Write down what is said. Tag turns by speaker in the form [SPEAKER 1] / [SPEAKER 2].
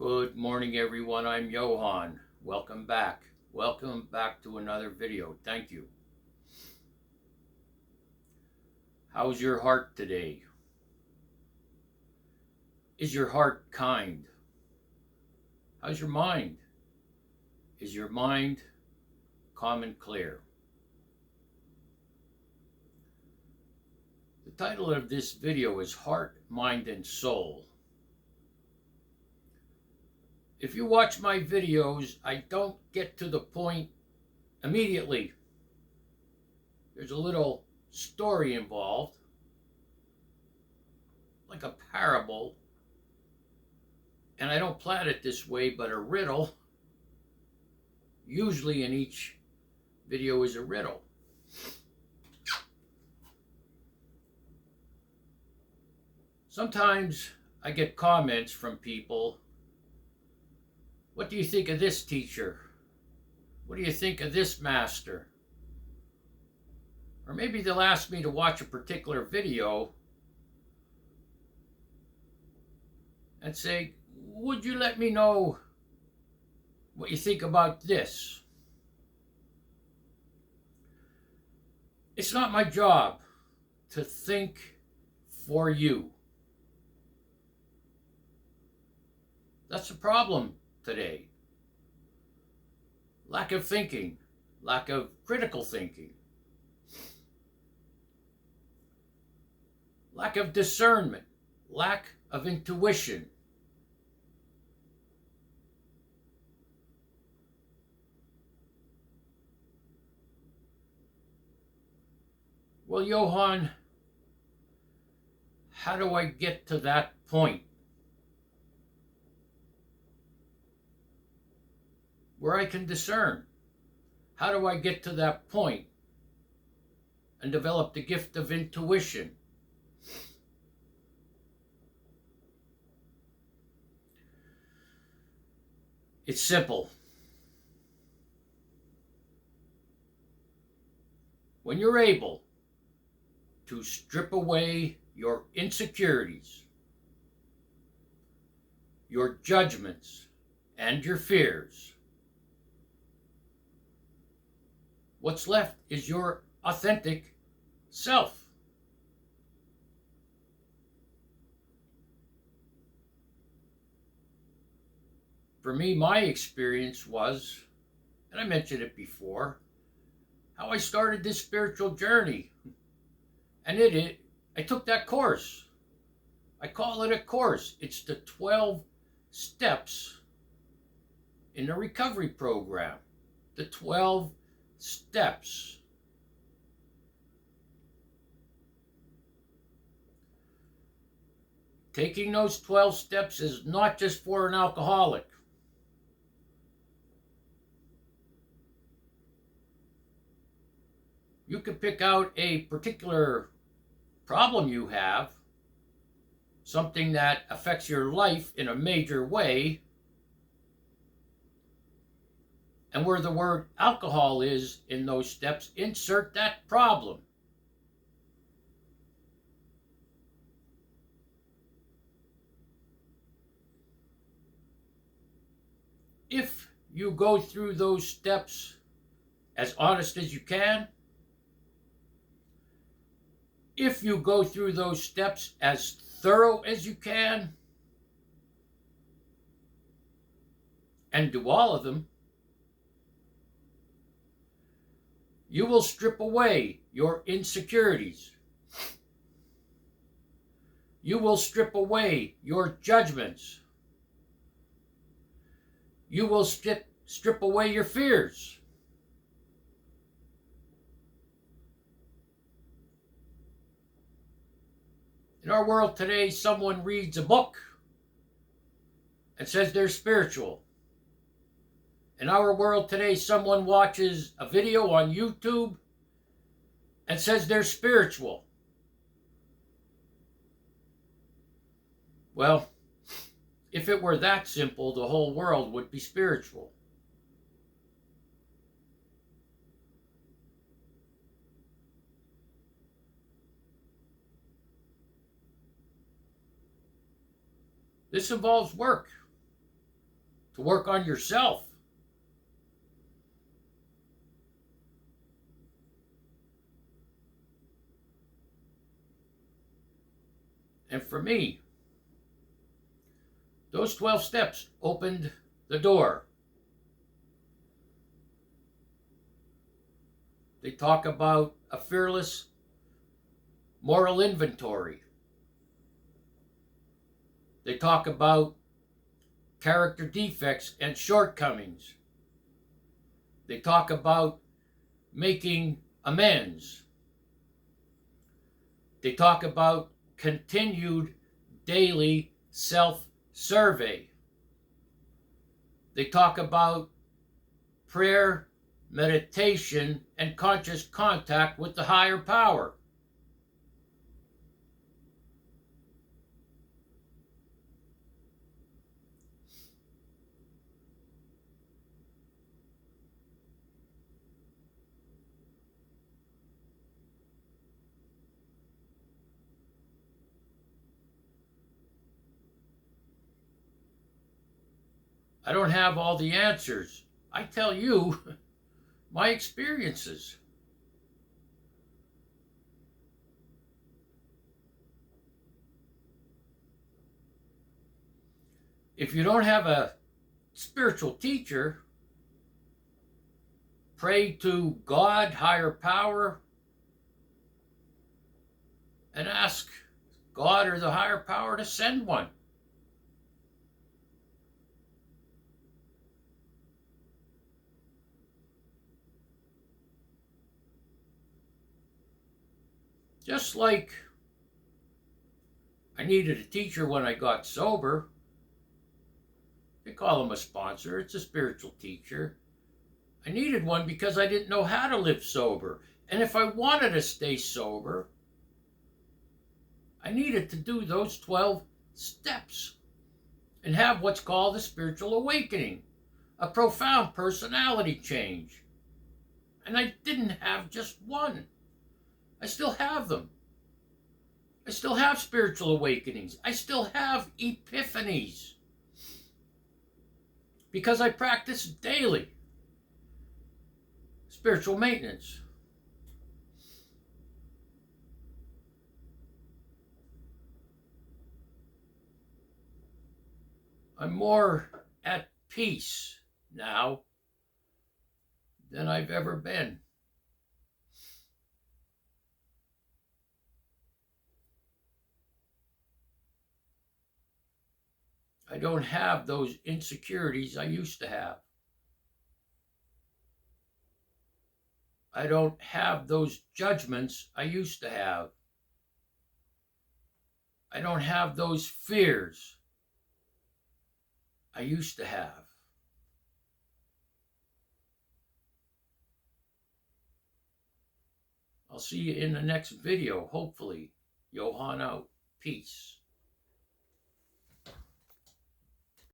[SPEAKER 1] Good morning, everyone. I'm Johan. Welcome back. Welcome back to another video. Thank you. How's your heart today? Is your heart kind? How's your mind? Is your mind calm and clear? The title of this video is Heart, Mind, and Soul. If you watch my videos, I don't get to the point immediately. There's a little story involved, like a parable, and I don't plan it this way, but a riddle. Usually in each video is a riddle. Sometimes I get comments from people. What do you think of this teacher? What do you think of this master? Or maybe they'll ask me to watch a particular video and say, would you let me know what you think about this? It's not my job to think for you. That's the problem today. Lack of thinking, lack of critical thinking, lack of discernment, lack of intuition. Well, Johan, how do I get to that point where I can discern? How do I get to that point and develop the gift of intuition? It's simple. When you're able to strip away your insecurities, your judgments, and your fears, what's left is your authentic self. For me, my experience was, and I mentioned it before, how I started this spiritual journey. And I took that course. I call it a course. It's the 12 steps in the recovery program. The 12 steps. Taking those 12 steps is not just for an alcoholic. You can pick out a particular problem you have, something that affects your life in a major way, and where the word alcohol is in those steps, insert that problem. If you go through those steps as honest as you can, if you go through those steps as thorough as you can, and do all of them, you will strip away your insecurities. You will strip away your judgments. You will strip away your fears. In our world today, someone reads a book and says they're spiritual. In our world today, someone watches a video on YouTube and says they're spiritual. Well, if it were that simple, the whole world would be spiritual. This involves work. to work on yourself. And for me, those 12 steps opened the door. They talk about a fearless moral inventory. They talk about character defects and shortcomings. They talk about making amends. They talk about continued daily self-survey. They talk about prayer, meditation, and conscious contact with the higher power. I don't have all the answers. I tell you my experiences. If you don't have a spiritual teacher, pray to God, higher power, and ask God or the higher power to send one. Just like I needed a teacher when I got sober. They call him a sponsor. It's a spiritual teacher. I needed one because I didn't know how to live sober. And if I wanted to stay sober, I needed to do those 12 steps and have what's called a spiritual awakening, a profound personality change. And I didn't have just one. I still have them. I still have spiritual awakenings. I still have epiphanies. Because I practice daily spiritual maintenance. I'm more at peace now than I've ever been. I don't have those insecurities I used to have. I don't have those judgments I used to have. I don't have those fears I used to have. I'll see you in the next video, hopefully. Johan out. Peace.